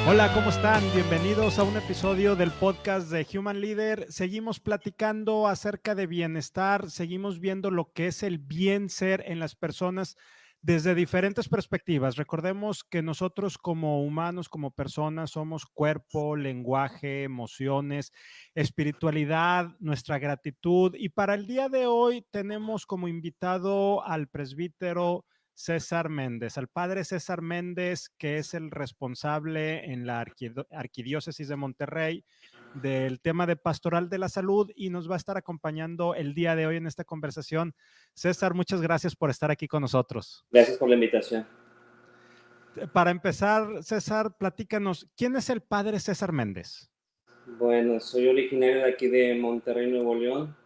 Hola, ¿cómo están? Bienvenidos a un episodio del podcast de Human Leader. Seguimos platicando acerca de bienestar, seguimos viendo lo que es el bien ser en las personas desde diferentes perspectivas. Recordemos que nosotros como humanos, como personas, somos cuerpo, lenguaje, emociones, espiritualidad, nuestra gratitud. Y para el día de hoy tenemos como invitado al presbítero César Méndez, al padre César Méndez, que es el responsable en la Arquidiócesis de Monterrey del tema de pastoral de la salud y nos va a estar acompañando el día de hoy en esta conversación. César, muchas gracias por estar aquí con nosotros. Gracias por la invitación. Para empezar, César, platícanos, ¿quién es el padre César Méndez? Bueno, soy originario de aquí de Monterrey, Nuevo León.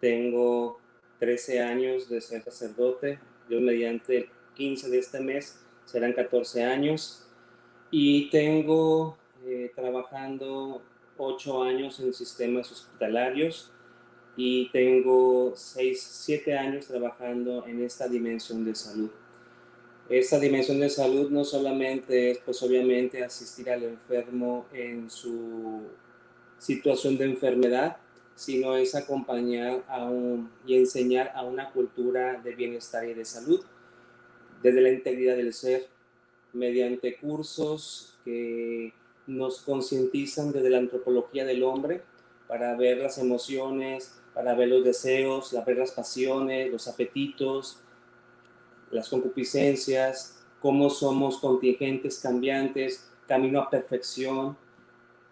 Tengo 13 años de ser sacerdote. Yo mediante el 15 de este mes serán 14 años. Y tengo trabajando 8 años en sistemas hospitalarios y tengo 6, 7 años trabajando en esta dimensión de salud. Esta dimensión de salud no solamente es, pues obviamente, asistir al enfermo en su situación de enfermedad, sino es acompañar y enseñar a una cultura de bienestar y de salud, desde la integridad del ser, mediante cursos que nos concientizan desde la antropología del hombre para ver las emociones, para ver los deseos, para ver las pasiones, los apetitos, las concupiscencias, cómo somos contingentes, cambiantes, camino a perfección,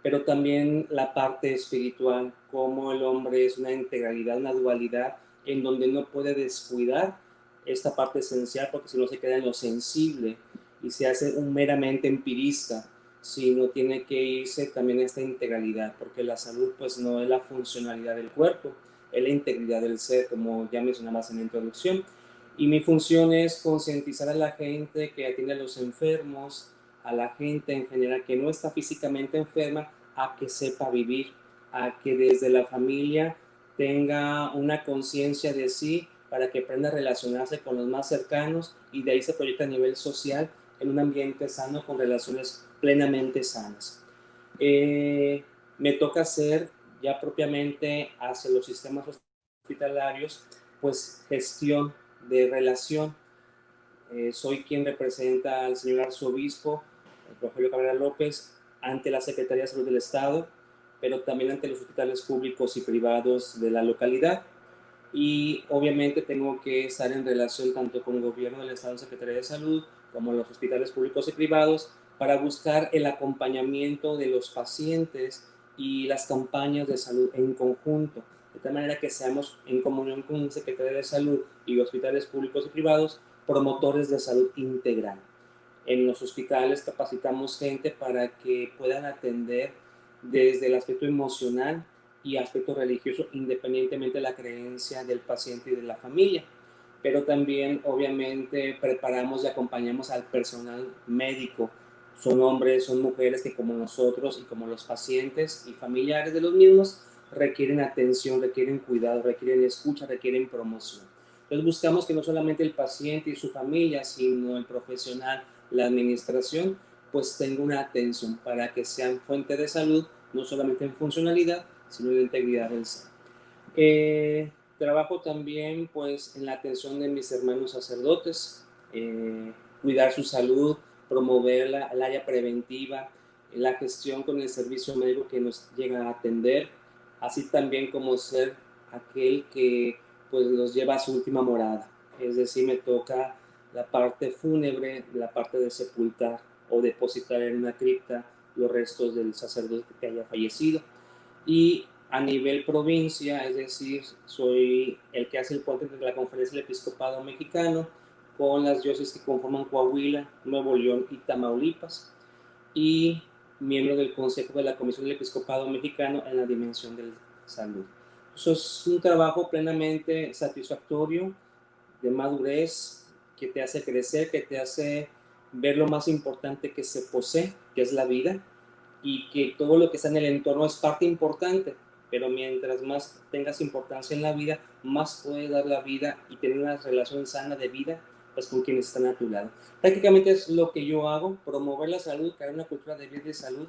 pero también la parte espiritual, cómo el hombre es una integralidad, una dualidad, en donde no puede descuidar esta parte esencial, porque si no se queda en lo sensible y se hace un meramente empirista, sino tiene que irse también a esta integralidad, porque la salud pues no es la funcionalidad del cuerpo, es la integridad del ser, como ya mencionabas en la introducción. Y mi función es concientizar a la gente que atiende a los enfermos, a la gente en general que no está físicamente enferma, a que sepa vivir, a que desde la familia tenga una conciencia de sí para que aprenda a relacionarse con los más cercanos y de ahí se proyecta a nivel social en un ambiente sano con relaciones plenamente sanas. Me toca hacer ya propiamente hacia los sistemas hospitalarios, pues gestión de relación. Soy quien representa al señor arzobispo, Rogelio Cabrera López, ante la Secretaría de Salud del Estado, pero también ante los hospitales públicos y privados de la localidad. Y obviamente tengo que estar en relación tanto con el gobierno del Estado, Secretaría de Salud, como los hospitales públicos y privados, para buscar el acompañamiento de los pacientes y las campañas de salud en conjunto, de tal manera que seamos en comunión con el Secretaría de Salud y hospitales públicos y privados promotores de salud integral. En los hospitales capacitamos gente para que puedan atender desde el aspecto emocional y aspecto religioso, independientemente de la creencia del paciente y de la familia. Pero también, obviamente, preparamos y acompañamos al personal médico. Son hombres, son mujeres que, como nosotros y como los pacientes y familiares de los mismos, requieren atención, requieren cuidado, requieren escucha, requieren promoción. Entonces buscamos que no solamente el paciente y su familia, sino el profesional, la administración, pues tenga una atención para que sean fuente de salud, no solamente en funcionalidad, sino en integridad del ser. Trabajo también pues en la atención de mis hermanos sacerdotes, cuidar su salud, promover el área preventiva, la gestión con el servicio médico que nos llega a atender, así también como ser aquel que pues los lleva a su última morada. Es decir, me toca la parte fúnebre, la parte de sepultar o depositar en una cripta los restos del sacerdote que haya fallecido. Y a nivel provincia, es decir, soy el que hace el puente entre la Conferencia del Episcopado Mexicano con las diócesis que conforman Coahuila, Nuevo León y Tamaulipas, y miembro del Consejo de la Comisión del Episcopado Mexicano en la dimensión de salud. Eso es un trabajo plenamente satisfactorio, de madurez, que te hace crecer, que te hace ver lo más importante que se posee, que es la vida, y que todo lo que está en el entorno es parte importante, pero mientras más tengas importancia en la vida, más puedes dar la vida y tener una relación sana de vida pues con quienes están a tu lado. Prácticamente es lo que yo hago, promover la salud, crear una cultura de vida y salud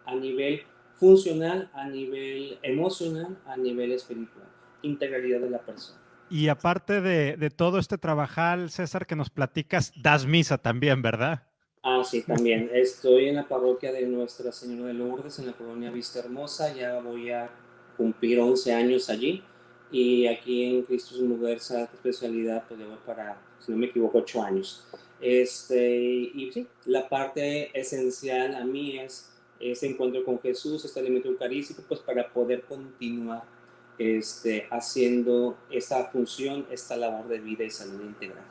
a nivel funcional, a nivel emocional, a nivel espiritual, integralidad de la persona. Y aparte de todo este trabajar, César, que nos platicas, das misa también, ¿verdad? Ah, sí, también. Estoy en la parroquia de Nuestra Señora de Lourdes, en la colonia Vista Hermosa. Ya voy a cumplir 11 años allí. Y aquí en Cristo Mujerza, especialidad, pues llevo para, si no me equivoco, 8 años. Y sí, la parte esencial a mí es ese encuentro con Jesús, este alimento eucarístico, pues para poder continuar haciendo esta función, esta labor de vida y salud integral.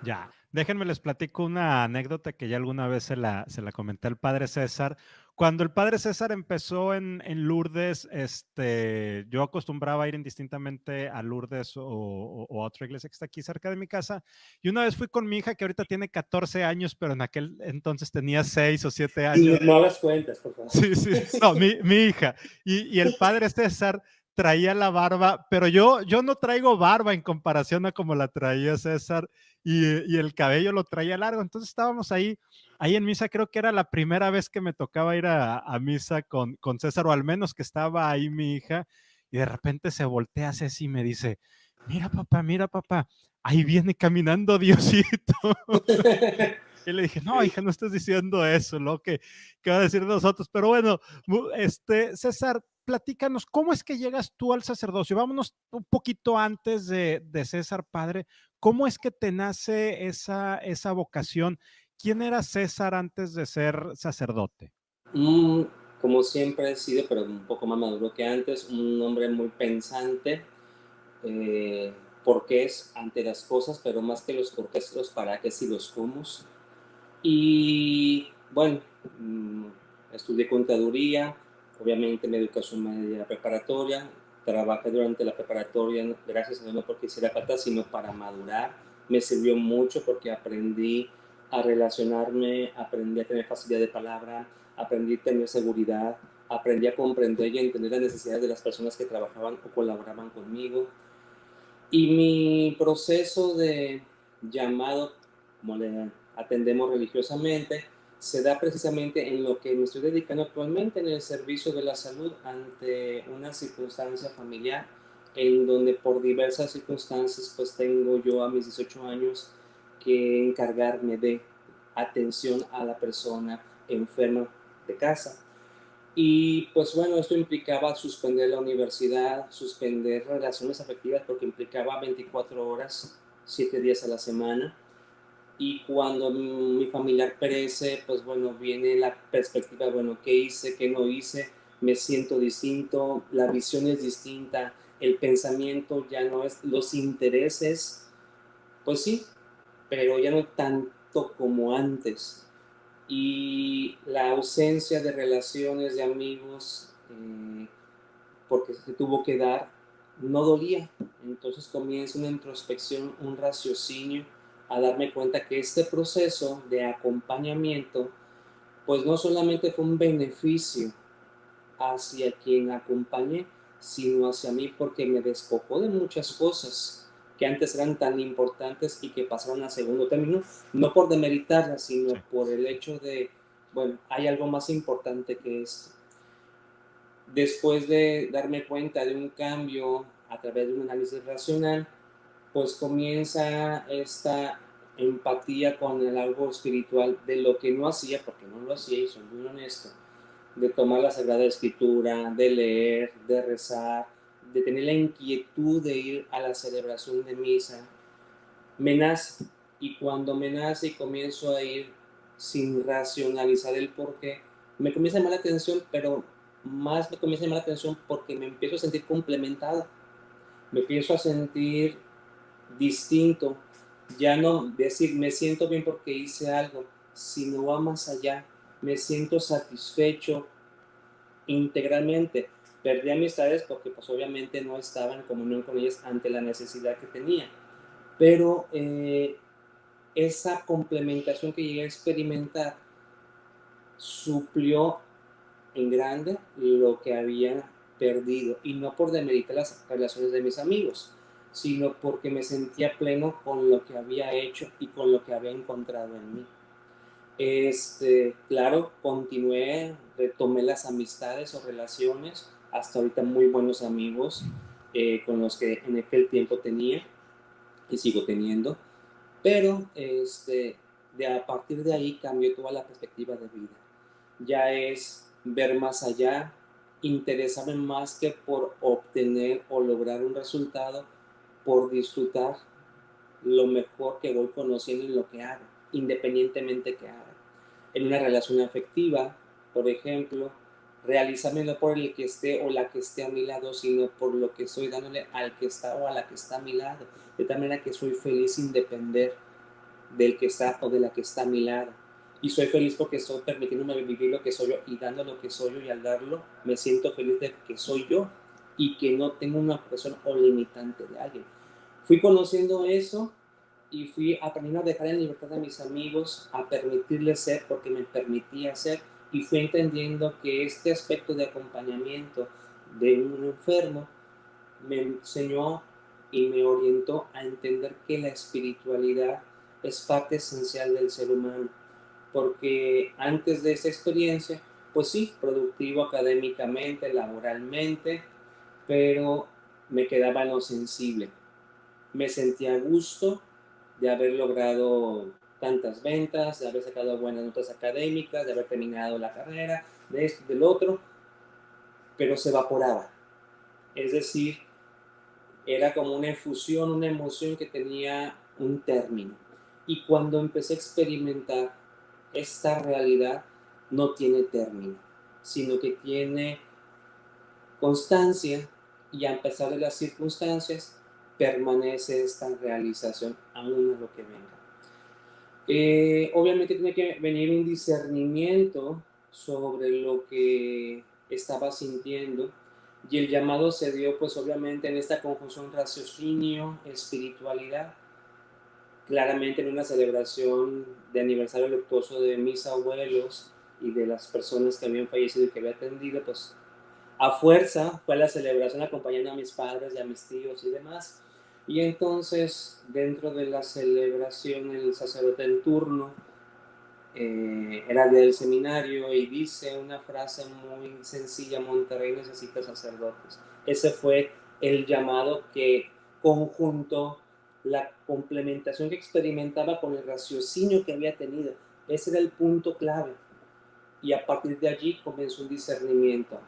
Ya, déjenme les platico una anécdota que ya alguna vez se la comenté al padre César. Cuando el padre César empezó en Lourdes, yo acostumbraba a ir indistintamente a Lourdes o a otra iglesia que está aquí cerca de mi casa. Y una vez fui con mi hija, que ahorita tiene 14 años, pero en aquel entonces tenía 6 o 7 No, años. no hagas cuentas, por favor. Sí, sí, no, mi hija. Y el padre César traía la barba, pero yo no traigo barba en comparación a como la traía César y el cabello lo traía largo. Entonces estábamos ahí en misa, creo que era la primera vez que me tocaba ir a misa con César, o al menos que estaba ahí mi hija, y de repente se voltea Ceci y me dice, mira papá, ahí viene caminando Diosito. Y le dije, no, hija, no estás diciendo eso, ¿no? ¿Qué va a decir de nosotros? Pero bueno, César, platícanos, ¿cómo es que llegas tú al sacerdocio? Vámonos un poquito antes de César, padre. ¿Cómo es que te nace esa vocación? ¿Quién era César antes de ser sacerdote? Mm, Como siempre he sido, pero un poco más maduro que antes, un hombre muy pensante, eh, porque es ante las cosas, pero más que los porqués, los para qué y los cómo. Y bueno, estudié contaduría, obviamente mi educación media preparatoria, trabajé durante la preparatoria, gracias a Dios no porque hiciera falta, sino para madurar. Me sirvió mucho porque aprendí a relacionarme, aprendí a tener facilidad de palabra, aprendí a tener seguridad, aprendí a comprender y a entender las necesidades de las personas que trabajaban o colaboraban conmigo. Y mi proceso de llamado, como le atendemos religiosamente, se da precisamente en lo que me estoy dedicando actualmente, en el servicio de la salud ante una circunstancia familiar en donde por diversas circunstancias pues tengo yo a mis 18 años que encargarme de atención a la persona enferma de casa. Y pues bueno, esto implicaba suspender la universidad, suspender relaciones afectivas porque implicaba 24 horas, 7 días a la semana. Y cuando mi familiar perece, pues bueno, viene la perspectiva, bueno, ¿qué hice? ¿Qué no hice? Me siento distinto, la visión es distinta, el pensamiento ya no es, los intereses, pues sí, pero ya no tanto como antes. Y la ausencia de relaciones de amigos, porque se tuvo que dar, no dolía. Entonces comienza una introspección, un raciocinio, a darme cuenta que este proceso de acompañamiento, pues no solamente fue un beneficio hacia quien acompañé, sino hacia mí porque me despojó de muchas cosas que antes eran tan importantes y que pasaron a segundo término, no por demeritarlas, sino Sí. por el hecho de, bueno, hay algo más importante que esto. Después de darme cuenta de un cambio a través de un análisis racional, pues comienza esta empatía con el algo espiritual de lo que no hacía, porque no lo hacía y soy muy honesto, de tomar la Sagrada Escritura, de leer, de rezar, de tener la inquietud de ir a la celebración de misa. Me nace, y cuando me nace y comienzo a ir sin racionalizar el porqué, me comienza a llamar la atención, pero más me comienza a llamar la atención porque me empiezo a sentir complementado, me empiezo a sentir distinto, ya no decir me siento bien porque hice algo, sino va más allá, me siento satisfecho integralmente. Perdí amistades porque pues obviamente no estaba en comunión con ellas ante la necesidad que tenía, pero esa complementación que llegué a experimentar suplió en grande lo que había perdido, y no por demeritar las relaciones de mis amigos, sino porque me sentía pleno con lo que había hecho y con lo que había encontrado en mí. Claro, continué, retomé las amistades o relaciones, hasta ahorita muy buenos amigos con los que en aquel tiempo tenía y sigo teniendo, pero a partir de ahí cambió toda la perspectiva de vida. Ya es ver más allá, interesarme más que por obtener o lograr un resultado, por disfrutar lo mejor que voy conociendo en lo que hago, independientemente que haga. En una relación afectiva, por ejemplo, realizarme no por el que esté o la que esté a mi lado, sino por lo que estoy dándole al que está o a la que está a mi lado, de tal manera que soy feliz sin depender del que está o de la que está a mi lado. Y soy feliz porque estoy permitiéndome vivir lo que soy yo y dando lo que soy yo, y al darlo me siento feliz de que soy yo y que no tengo una presión o limitante de alguien. Fui conociendo eso y fui aprendiendo a dejar en libertad a mis amigos, a permitirles ser porque me permitía ser, y fui entendiendo que este aspecto de acompañamiento de un enfermo me enseñó y me orientó a entender que la espiritualidad es parte esencial del ser humano, porque antes de esa experiencia, pues sí, productivo académicamente, laboralmente, pero me quedaba en lo sensible. Me sentía a gusto de haber logrado tantas ventas, de haber sacado buenas notas académicas, de haber terminado la carrera, de esto y del otro, pero se evaporaba. Es decir, era como una efusión, una emoción que tenía un término. Y cuando empecé a experimentar esta realidad, no tiene término, sino que tiene constancia, y a pesar de las circunstancias, permanece esta realización aún a lo que venga. Obviamente tiene que venir un discernimiento sobre lo que estaba sintiendo, y el llamado se dio pues obviamente en esta conjunción raciocinio, espiritualidad. Claramente en una celebración de aniversario luctuoso de mis abuelos y de las personas que habían fallecido y que había atendido, pues a fuerza fue la celebración acompañando a mis padres y a mis tíos y demás. Y entonces, dentro de la celebración, el sacerdote en turno era del seminario y dice una frase muy sencilla: Monterrey necesita sacerdotes. Ese fue el llamado que conjuntó la complementación que experimentaba con el raciocinio que había tenido. Ese era el punto clave. Y a partir de allí comenzó un discernimiento.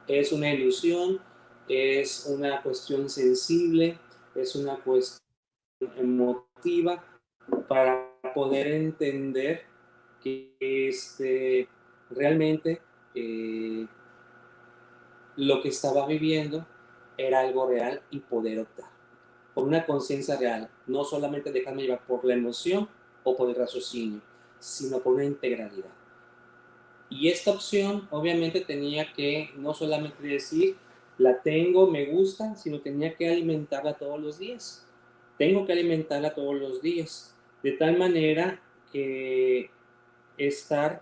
Es una ilusión, es una cuestión sensible, es una cuestión emotiva, para poder entender que realmente lo que estaba viviendo era algo real y poder optar con una conciencia real, no solamente dejarme llevar por la emoción o por el raciocinio, sino por una integralidad. Y esta opción obviamente tenía que no solamente decir, la tengo, me gusta, sino tenía que alimentarla todos los días. Tengo que alimentarla todos los días, de tal manera que estar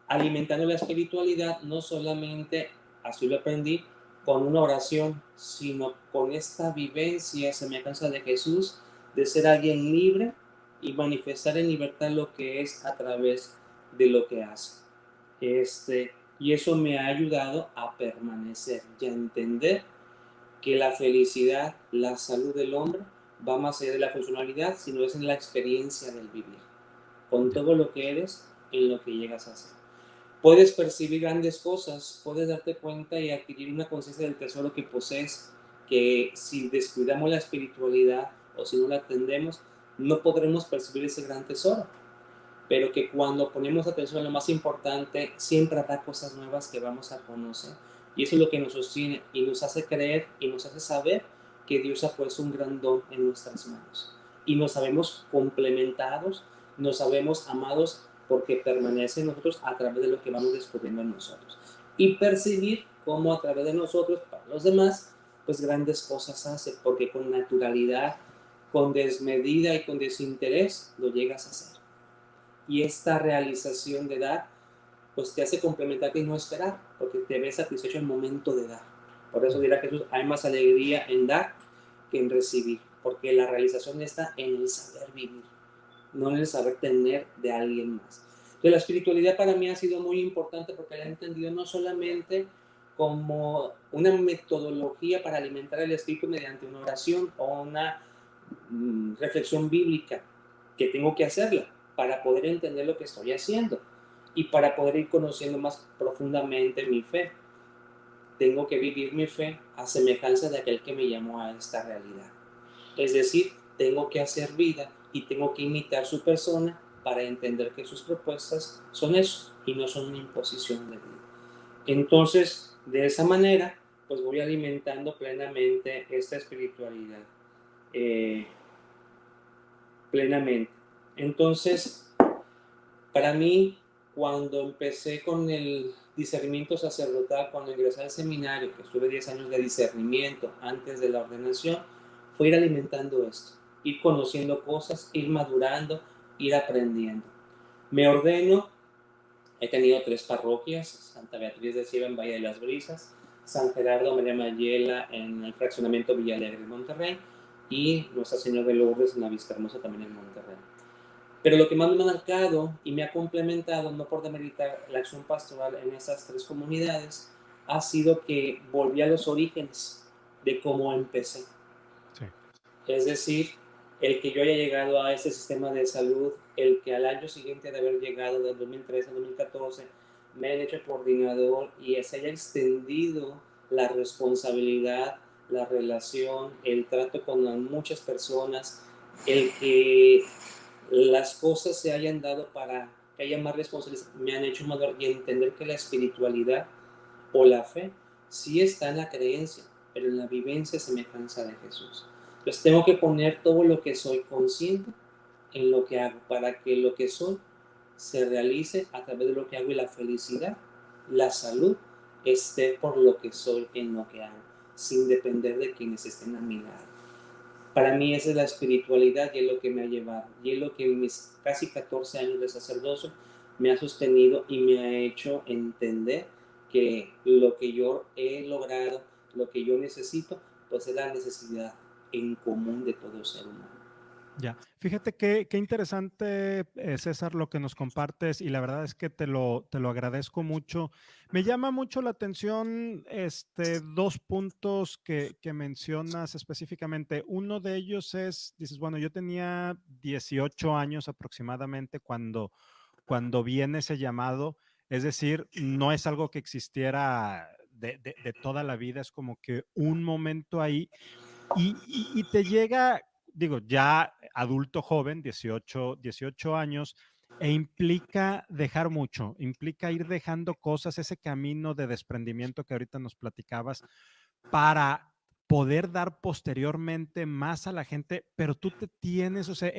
alimentando la espiritualidad no solamente, así lo aprendí, con una oración, sino con esta vivencia semejanza de Jesús, de ser alguien libre y manifestar en libertad lo que es a través de lo que hace. Y eso me ha ayudado a permanecer y a entender que la felicidad, la salud del hombre va más allá de la funcionalidad, sino es en la experiencia del vivir, con todo lo que eres, en lo que llegas a ser. Puedes percibir grandes cosas, puedes darte cuenta y adquirir una conciencia del tesoro que posees, que si descuidamos la espiritualidad o si no la atendemos, no podremos percibir ese gran tesoro. Pero que cuando ponemos atención a lo más importante, siempre habrá cosas nuevas que vamos a conocer. Y eso es lo que nos sostiene y nos hace creer y nos hace saber que Dios ha puesto un gran don en nuestras manos. Y nos sabemos complementados, nos sabemos amados, porque permanece en nosotros a través de lo que vamos descubriendo en nosotros. Y percibir cómo a través de nosotros, para los demás, pues grandes cosas hace, porque con naturalidad, con desmedida y con desinterés lo llegas a hacer. Y esta realización de dar, pues te hace complementarte y no esperar, porque te ves satisfecho en el momento de dar. Por eso dirá Jesús, hay más alegría en dar que en recibir, porque la realización está en el saber vivir, no en el saber tener de alguien más. Entonces, la espiritualidad para mí ha sido muy importante porque la he entendido no solamente como una metodología para alimentar el espíritu mediante una oración o una reflexión bíblica, que tengo que hacerla para poder entender lo que estoy haciendo y para poder ir conociendo más profundamente mi fe. Tengo que vivir mi fe a semejanza de aquel que me llamó a esta realidad. Es decir, tengo que hacer vida y tengo que imitar su persona para entender que sus propuestas son eso y no son una imposición de vida. Entonces, de esa manera, pues voy alimentando plenamente esta espiritualidad. Eh, Plenamente. Entonces, para mí, cuando empecé con el discernimiento sacerdotal, cuando ingresé al seminario, que estuve 10 años de discernimiento antes de la ordenación, fue ir alimentando esto, ir conociendo cosas, ir madurando, ir aprendiendo. Me ordeno, he tenido 3 parroquias: Santa Beatriz de Sieva en Valle de las Brisas, San Gerardo María Mayela en el fraccionamiento Villalegre de Monterrey y Nuestra Señora de Lourdes en la Vista Hermosa también en Monterrey. Pero lo que más me ha marcado y me ha complementado, no por demeritar la acción pastoral en esas 3 comunidades, ha sido que volví a los orígenes de cómo empecé. Sí. Es decir, el que yo haya llegado a ese sistema de salud, el que al año siguiente de haber llegado, del 2013 al 2014, me han hecho coordinador y se haya extendido la responsabilidad, la relación, el trato con muchas personas, el que las cosas se hayan dado para que haya más responsabilidad, me han hecho madurar y entender que la espiritualidad o la fe sí está en la creencia, pero en la vivencia y semejanza de Jesús. Entonces tengo que poner todo lo que soy consciente en lo que hago para que lo que soy se realice a través de lo que hago y la felicidad, la salud esté por lo que soy en lo que hago, sin depender de quienes estén a mi lado. Para mí esa es la espiritualidad y es lo que me ha llevado, y es lo que en mis casi 14 años de sacerdocio me ha sostenido y me ha hecho entender que lo que yo he logrado, lo que yo necesito, pues es la necesidad en común de todo ser humano. Ya, fíjate qué interesante, César, lo que nos compartes y la verdad es que te lo agradezco mucho. Me llama mucho la atención 2 puntos que mencionas específicamente. Uno de ellos es, dices, bueno, yo tenía 18 años aproximadamente cuando viene ese llamado, es decir, no es algo que existiera de toda la vida, es como que un momento ahí y te llega, digo, ya adulto joven, 18 años, e implica dejar mucho, implica ir dejando cosas, ese camino de desprendimiento que ahorita nos platicabas, para poder dar posteriormente más a la gente, pero tú te tienes, o sea,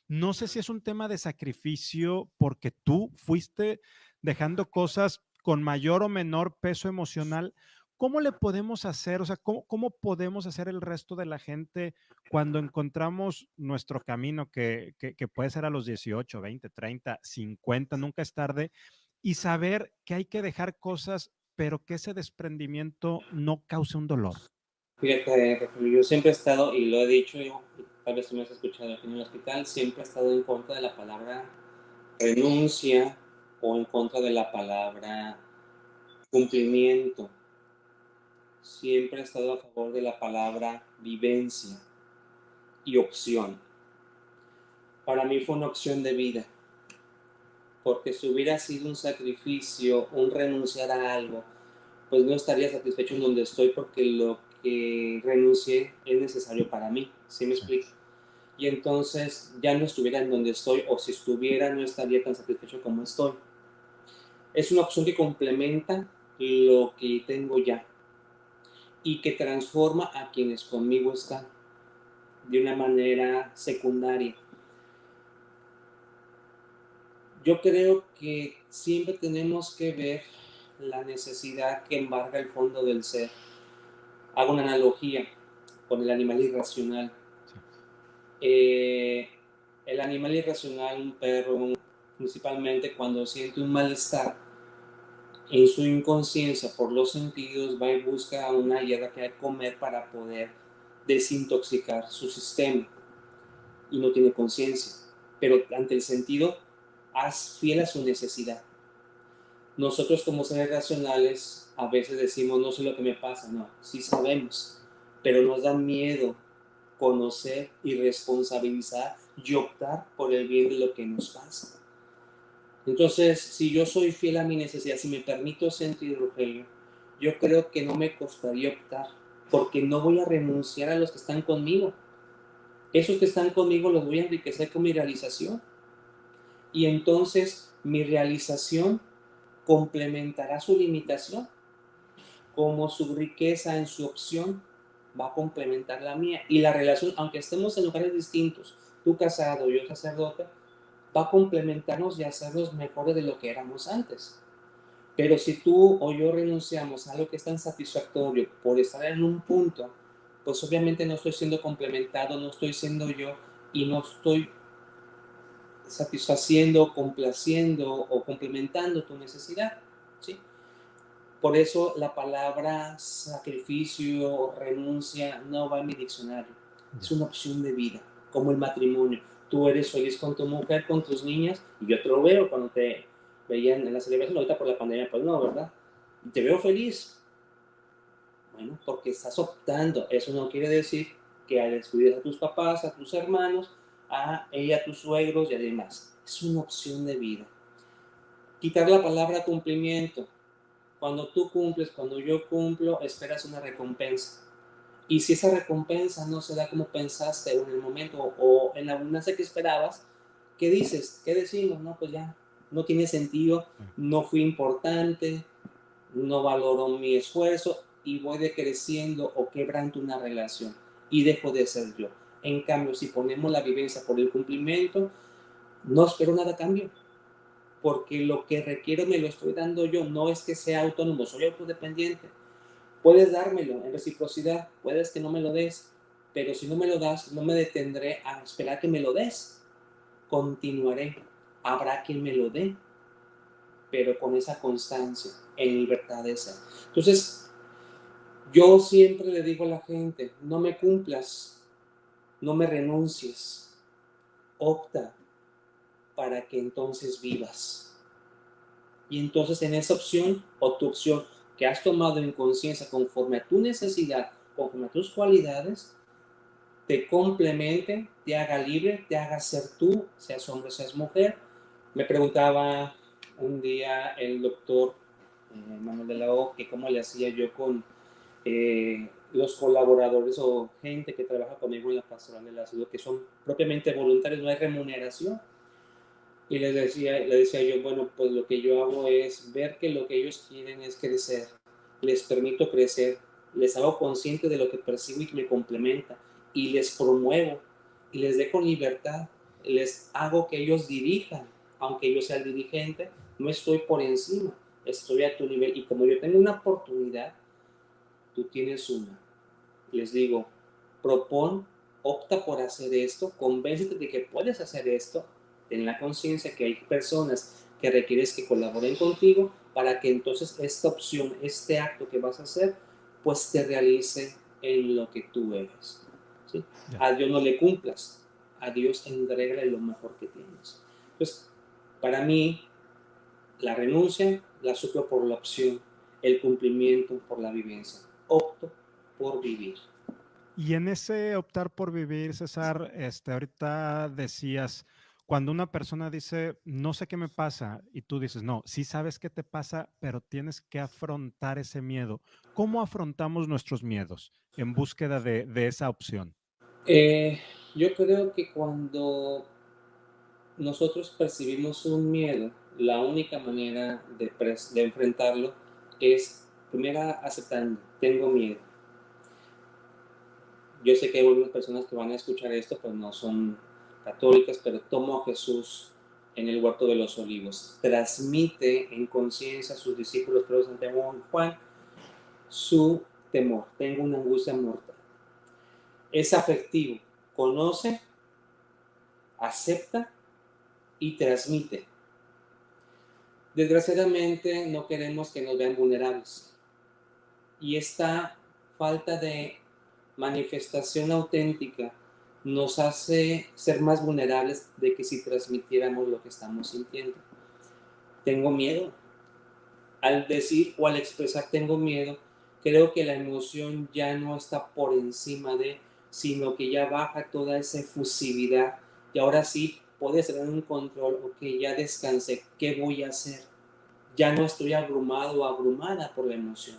no sé si es un tema de sacrificio porque tú fuiste dejando cosas con mayor o menor peso emocional. ¿Cómo le podemos hacer? O sea, ¿cómo podemos hacer el resto de la gente cuando encontramos nuestro camino, que puede ser a los 18, 20, 30, 50, nunca es tarde, y saber que hay que dejar cosas, pero que ese desprendimiento no cause un dolor? Fíjate, yo siempre he estado, y lo he dicho, yo, tal vez tú me has escuchado aquí en el hospital, siempre he estado en contra de la palabra renuncia o en contra de la palabra cumplimiento. Siempre he estado a favor de la palabra vivencia y opción. Para mí fue una opción de vida, porque si hubiera sido un sacrificio, un renunciar a algo, pues no estaría satisfecho en donde estoy porque lo que renuncié es necesario para mí, ¿sí me explico? Y entonces ya no estuviera en donde estoy, o si estuviera no estaría tan satisfecho como estoy. Es una opción que complementa lo que tengo ya y que transforma a quienes conmigo están de una manera secundaria. Yo creo que siempre tenemos que ver la necesidad que embarga el fondo del ser. Hago una analogía con el animal irracional. Sí. El animal irracional, un perro, principalmente cuando siente un malestar, en su inconsciencia por los sentidos va y busca una hierba que hay que comer para poder desintoxicar su sistema y no tiene conciencia. Pero ante el sentido, haz fiel a su necesidad. Nosotros como seres racionales a veces decimos, no sé lo que me pasa, no, sí sabemos, pero nos da miedo conocer y responsabilizar y optar por el bien de lo que nos pasa. Entonces, si yo soy fiel a mi necesidad, si me permito sentir, Rogelio, yo creo que no me costaría optar, porque no voy a renunciar a los que están conmigo. Esos que están conmigo los voy a enriquecer con mi realización. Y entonces mi realización complementará su limitación, como su riqueza en su opción va a complementar la mía. Y la relación, aunque estemos en lugares distintos, tú casado, yo sacerdote, va a complementarnos y hacernos mejores de lo que éramos antes. Pero si tú o yo renunciamos a algo que es tan satisfactorio por estar en un punto, pues obviamente no estoy siendo complementado, no estoy siendo yo y no estoy satisfaciendo, complaciendo o complementando tu necesidad, ¿sí? Por eso la palabra sacrificio o renuncia no va en mi diccionario. Es una opción de vida, como el matrimonio. Tú eres feliz con tu mujer, con tus niñas, y yo te lo veo cuando te veían en la celebración, ahorita por la pandemia, pues no, ¿verdad? Y te veo feliz. Bueno, porque estás optando. Eso no quiere decir que descuides a tus papás, a tus hermanos, a ella, a tus suegros y además. Es una opción de vida. Quitar la palabra cumplimiento. Cuando tú cumples, cuando yo cumplo, esperas una recompensa. Y si esa recompensa no se da como pensaste o en el momento o en la abundancia que esperabas, ¿qué dices? ¿Qué decimos? No, pues ya, no tiene sentido, no fui importante, no valoro mi esfuerzo y voy decreciendo o quebrando una relación y dejo de ser yo. En cambio, si ponemos la vivencia por el cumplimiento, no espero nada a cambio, porque lo que requiero me lo estoy dando yo, no es que sea autónomo, soy autodependiente. Puedes dármelo en reciprocidad, puedes que no me lo des, pero si no me lo das, no me detendré a esperar que me lo des. Continuaré, habrá quien me lo dé, pero con esa constancia, en libertad de ser. Entonces, yo siempre le digo a la gente, no me cumplas, no me renuncies, opta para que entonces vivas. Y entonces en esa opción o tu opción que has tomado en conciencia conforme a tu necesidad, conforme a tus cualidades, te complemente, te haga libre, te haga ser tú, seas hombre, seas mujer. Me preguntaba un día el doctor Manuel de la O que cómo le hacía yo con los colaboradores o gente que trabaja conmigo en la pastoral de la salud, que son propiamente voluntarios, no hay remuneración. Y le decía yo, bueno, pues lo que yo hago es ver que lo que ellos quieren es crecer, les permito crecer, les hago consciente de lo que percibo y que me complementa, y les promuevo, y les dejo libertad, les hago que ellos dirijan, aunque yo sea el dirigente, no estoy por encima, estoy a tu nivel, y como yo tengo una oportunidad, tú tienes una. Les digo, propon, opta por hacer esto, convéncete de que puedes hacer esto, ten la conciencia que hay personas que requieres que colaboren contigo para que entonces esta opción, este acto que vas a hacer, pues te realice en lo que tú eres. ¿Sí? A Dios no le cumplas, a Dios entrégale lo mejor que tienes. Entonces, para mí, la renuncia la suplo por la opción, el cumplimiento por la vivencia. Opto por vivir. Y en ese optar por vivir, César, ahorita decías, cuando una persona dice, no sé qué me pasa, y tú dices, no, sí sabes qué te pasa, pero tienes que afrontar ese miedo. ¿Cómo afrontamos nuestros miedos en búsqueda de esa opción? Yo creo que cuando nosotros percibimos un miedo, la única manera de enfrentarlo es primero aceptando, tengo miedo. Yo sé que hay algunas personas que van a escuchar esto, pues no son católicas, pero tomo a Jesús en el huerto de los olivos. Transmite en conciencia a sus discípulos, Pedro, Santiago y Juan, su temor. Tengo una angustia mortal. Es afectivo. Conoce, acepta y transmite. Desgraciadamente no queremos que nos vean vulnerables. Y esta falta de manifestación auténtica nos hace ser más vulnerables de que si transmitiéramos lo que estamos sintiendo. Tengo miedo. Al decir o al expresar tengo miedo, creo que la emoción ya no está por encima de, sino que ya baja toda esa efusividad y ahora sí puedes tener un control, ok, ya descansé, ¿qué voy a hacer? Ya no estoy abrumado o abrumada por la emoción.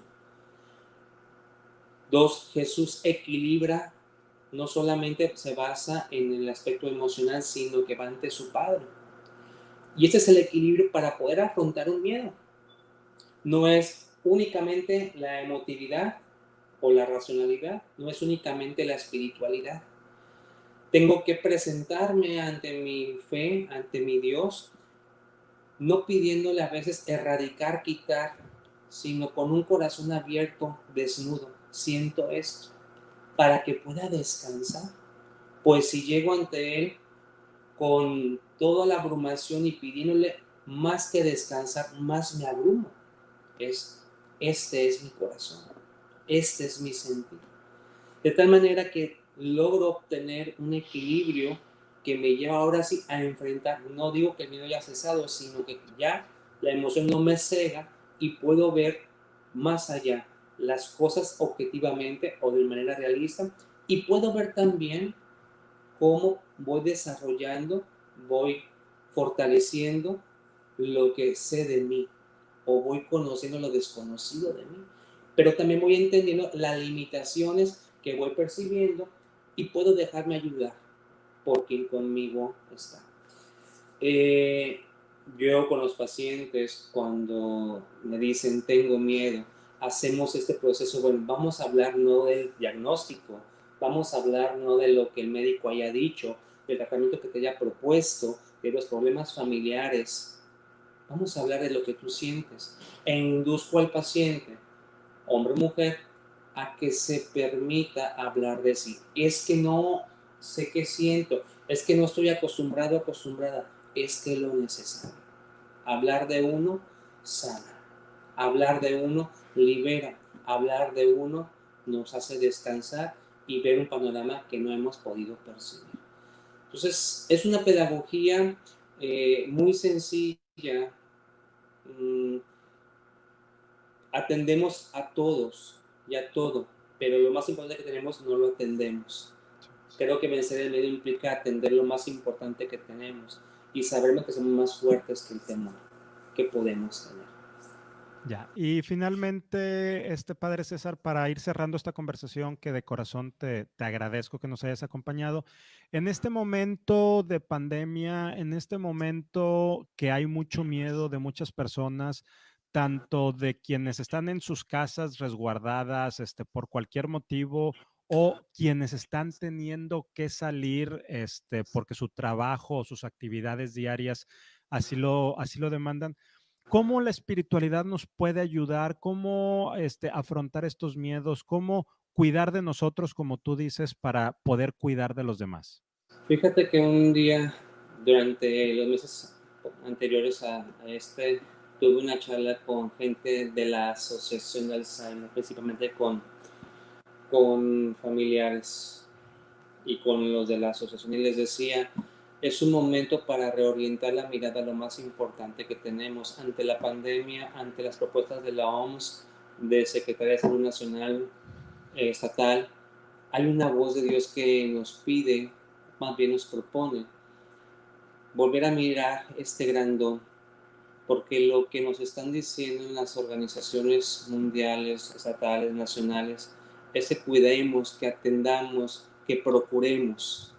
2, Jesús equilibra, no solamente se basa en el aspecto emocional, sino que va ante su Padre. Y ese es el equilibrio para poder afrontar un miedo. No es únicamente la emotividad o la racionalidad, no es únicamente la espiritualidad. Tengo que presentarme ante mi fe, ante mi Dios, no pidiéndole a veces erradicar, quitar, sino con un corazón abierto, desnudo. Siento esto, para que pueda descansar. Pues si llego ante Él con toda la abrumación y pidiéndole más que descansar, más me abrumo. Este es mi corazón, este es mi sentir. De tal manera que logro obtener un equilibrio que me lleva ahora sí a enfrentar. No digo que el miedo haya cesado, sino que ya la emoción no me cega y puedo ver más allá las cosas objetivamente o de manera realista y puedo ver también cómo voy desarrollando, voy fortaleciendo lo que sé de mí o voy conociendo lo desconocido de mí. Pero también voy entendiendo las limitaciones que voy percibiendo y puedo dejarme ayudar por quien conmigo está. Eh, yo con los pacientes, cuando me dicen tengo miedo, hacemos este proceso, bueno, vamos a hablar no del diagnóstico, vamos a hablar no de lo que el médico haya dicho, del tratamiento que te haya propuesto, de los problemas familiares, vamos a hablar de lo que tú sientes e induzco al paciente, hombre o mujer, a que se permita hablar de sí. Es que no sé qué siento, es que no estoy acostumbrado, acostumbrada, es que lo necesario. Hablar de uno sana, hablar de uno libera, hablar de uno nos hace descansar y ver un panorama que no hemos podido percibir. Entonces, es una pedagogía muy sencilla. mm, Atendemos a todos y a todo, pero lo más importante que tenemos no lo atendemos. Creo que vencer el miedo implica atender lo más importante que tenemos y sabernos que somos más fuertes que el temor que podemos tener. Ya, y finalmente, padre César, para ir cerrando esta conversación, que de corazón te agradezco que nos hayas acompañado. En este momento de pandemia, en este momento que hay mucho miedo de muchas personas, tanto de quienes están en sus casas resguardadas, por cualquier motivo, o quienes están teniendo que salir, porque su trabajo o sus actividades diarias así lo demandan. ¿Cómo la espiritualidad nos puede ayudar? ¿Cómo afrontar estos miedos? ¿Cómo cuidar de nosotros, como tú dices, para poder cuidar de los demás? Fíjate que un día, durante los meses anteriores a este, tuve una charla con gente de la Asociación de Alzheimer, principalmente con familiares y con los de la asociación, y les decía, es un momento para reorientar la mirada a lo más importante que tenemos ante la pandemia, ante las propuestas de la OMS, de Secretaría de Salud Nacional, estatal. Hay una voz de Dios que nos pide, más bien nos propone, volver a mirar este gran don, porque lo que nos están diciendo en las organizaciones mundiales, estatales, nacionales, es que cuidemos, que atendamos, que procuremos.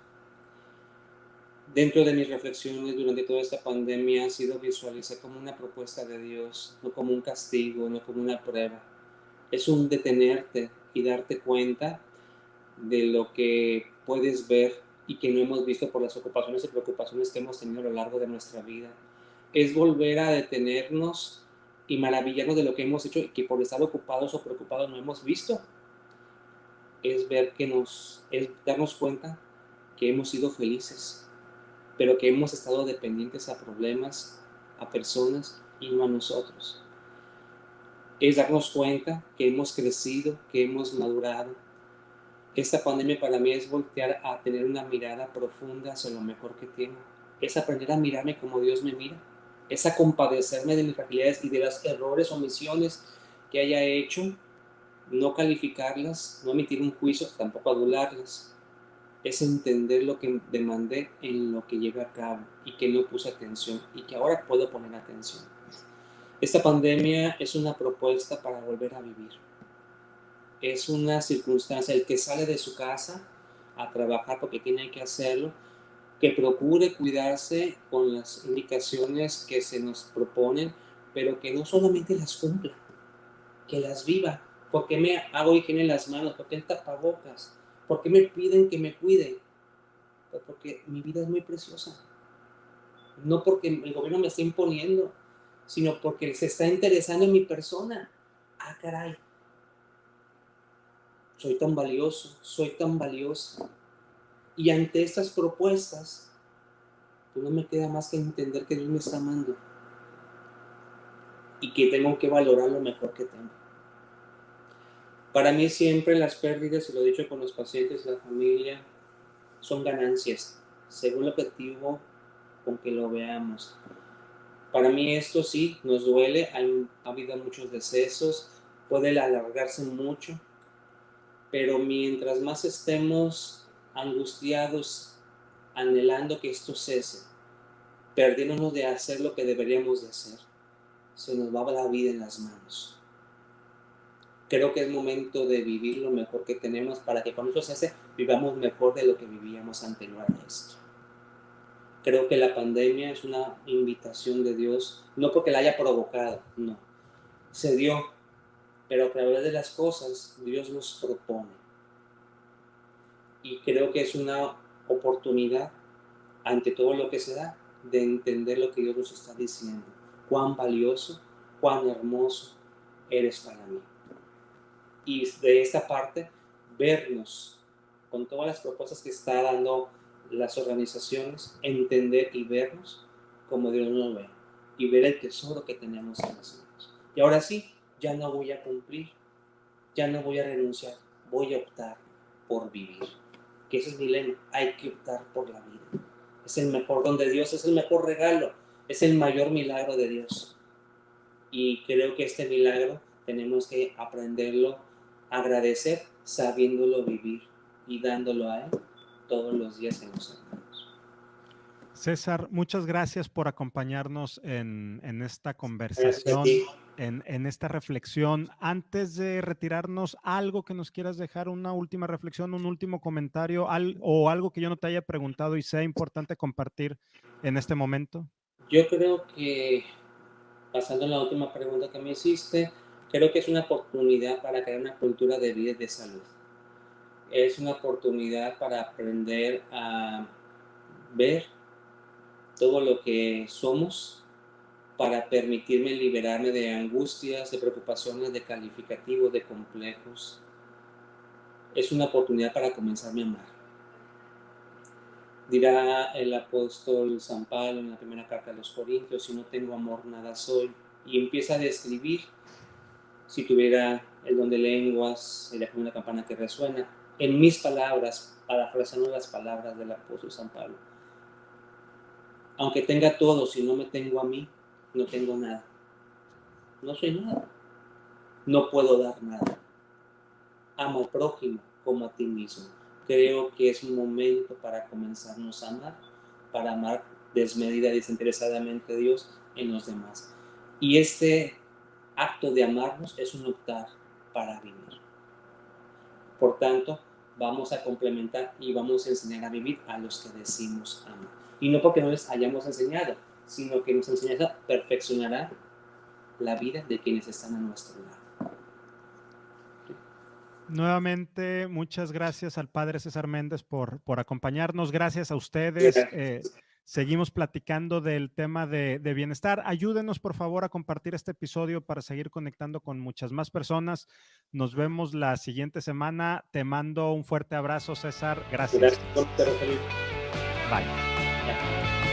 Dentro de mis reflexiones durante toda esta pandemia ha sido visualizar como una propuesta de Dios, no como un castigo, no como una prueba. Es un detenerte y darte cuenta de lo que puedes ver y que no hemos visto por las ocupaciones y preocupaciones que hemos tenido a lo largo de nuestra vida. Es volver a detenernos y maravillarnos de lo que hemos hecho y que por estar ocupados o preocupados no hemos visto. Es ver es darnos cuenta que hemos sido felices, pero que hemos estado dependientes a problemas, a personas y no a nosotros. Es darnos cuenta que hemos crecido, que hemos madurado, Esta pandemia para mí es voltear a tener una mirada profunda hacia lo mejor que tengo. Es aprender a mirarme como Dios me mira. Es a compadecerme de mis fragilidades y de los errores, omisiones que haya hecho, no calificarlas, no emitir un juicio, tampoco adularlas. Es entender lo que demandé en lo que llevé a cabo y que no puse atención y que ahora puedo poner atención. Esta pandemia es una propuesta para volver a vivir. Es una circunstancia, el que sale de su casa a trabajar porque tiene que hacerlo, que procure cuidarse con las indicaciones que se nos proponen, pero que no solamente las cumpla, que las viva. ¿Por qué me hago higiene en las manos? ¿Por qué el tapabocas? ¿Por qué me piden que me cuide? Pues porque mi vida es muy preciosa. No porque el gobierno me está imponiendo, sino porque se está interesando en mi persona. Ah, caray, soy tan valioso, soy tan valiosa. Y ante estas propuestas, pues no me queda más que entender que Dios me está amando y que tengo que valorar lo mejor que tengo. Para mí siempre las pérdidas, y lo he dicho con los pacientes y la familia, son ganancias, según el objetivo con que lo veamos. Para mí esto sí, nos duele, ha habido muchos decesos, puede alargarse mucho, pero mientras más estemos angustiados, anhelando que esto cese, perdiéndonos de hacer lo que deberíamos de hacer, se nos va la vida en las manos. Creo que es momento de vivir lo mejor que tenemos para que cuando eso se hace, vivamos mejor de lo que vivíamos anterior a esto. Creo que la pandemia es una invitación de Dios, no porque la haya provocado, no. Se dio, pero a través de las cosas Dios nos propone. Y creo que es una oportunidad, ante todo lo que se da, de entender lo que Dios nos está diciendo. Cuán valioso, cuán hermoso eres para mí. Y de esta parte, vernos con todas las propuestas que está dando las organizaciones, entender y vernos como Dios nos ve y ver el tesoro que tenemos en las manos. Y ahora sí, ya no voy a cumplir, ya no voy a renunciar, voy a optar por vivir. Que ese es mi lema, hay que optar por la vida. Es el mejor don de Dios, es el mejor regalo, es el mayor milagro de Dios. Y creo que este milagro tenemos que aprenderlo, agradecer, sabiéndolo vivir y dándolo a Él todos los días en los hermanos. César, muchas gracias por acompañarnos en esta conversación, en esta reflexión. Antes de retirarnos, algo que nos quieras dejar, una última reflexión, un último comentario, o algo que yo no te haya preguntado y sea importante compartir en este momento. Yo creo que, pasando a la última pregunta que me hiciste, creo que es una oportunidad para crear una cultura de vida y de salud. Es una oportunidad para aprender a ver todo lo que somos, para permitirme liberarme de angustias, de preocupaciones, de calificativos, de complejos. Es una oportunidad para comenzarme a amar. Dirá el apóstol San Pablo en la primera carta a los Corintios: si no tengo amor, nada soy. Y empieza a describir, si tuviera el don de lenguas, sería como una campana que resuena. En mis palabras, parafraseando las palabras del apóstol San Pablo: aunque tenga todo, si no me tengo a mí, no tengo nada. No soy nada. No puedo dar nada. Ama al prójimo como a ti mismo. Creo que es un momento para comenzarnos a amar, para amar desmedida y desinteresadamente a Dios en los demás. Y este acto de amarnos es un optar para vivir. Por tanto, vamos a complementar y vamos a enseñar a vivir a los que decimos amar. Y no porque no les hayamos enseñado, sino que nuestra enseñanza perfeccionará la vida de quienes están a nuestro lado. Nuevamente, muchas gracias al padre César Méndez por acompañarnos. Gracias a ustedes. Seguimos platicando del tema de bienestar. Ayúdenos, por favor, a compartir este episodio para seguir conectando con muchas más personas. Nos vemos la siguiente semana. Te mando un fuerte abrazo, César. Gracias. Gracias. Bye.